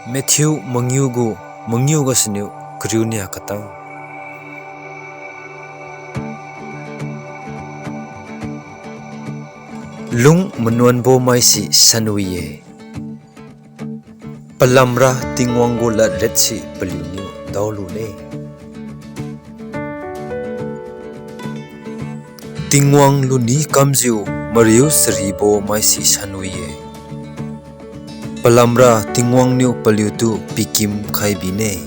Matthew mangyuga sinu kriunia katang. Lung menuan bo mai si sanuye. Palamra tingwanggo la retsi peliunyu daulu ne. Tingwang luni kamziu mariu seribo mai si sanuye. Palamra tingwang niu peliutu pikim khaibine.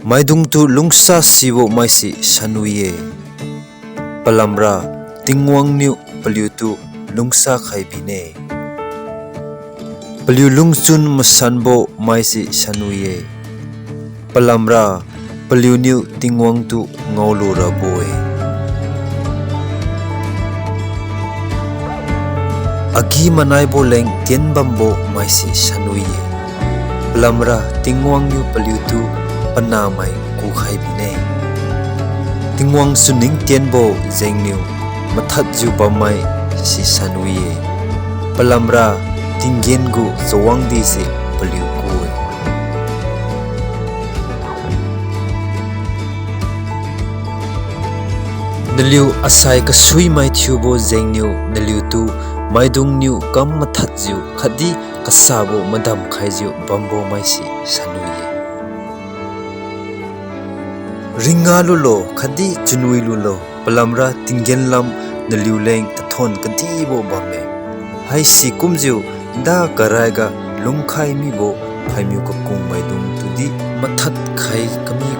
Maidung tu lungsa sibo mai si sanuye. Palamra tingwang niu peliutu lungsa khaibine. Peliu lungsun masanbo mai si sanuye. Palamra peliu niu tingwang tu ngaulu raboe. Agi manai bo leng tien bambo mai si sanuye. Palamra tingwang niu peliu tu panamai ku khaibine. Tingwang suning tien bo zeng niu mathat ju bamai si sanuye. Palamra tinggen gu zawang di si peliu kuwe. Naliu asai kasui mai thiu bo zeng niu naliu tu maidung niu kam mathat ju khadi kasabo madam khai ju bambo mai si sanuye. Ringa lulo khadi chunui lulo palamra tingen lam naliu leng tathon kadi bo bame. Hai si kumju da karaiga lungkhai mi bo phaimyu ko kung maidung tudi mathat khai kami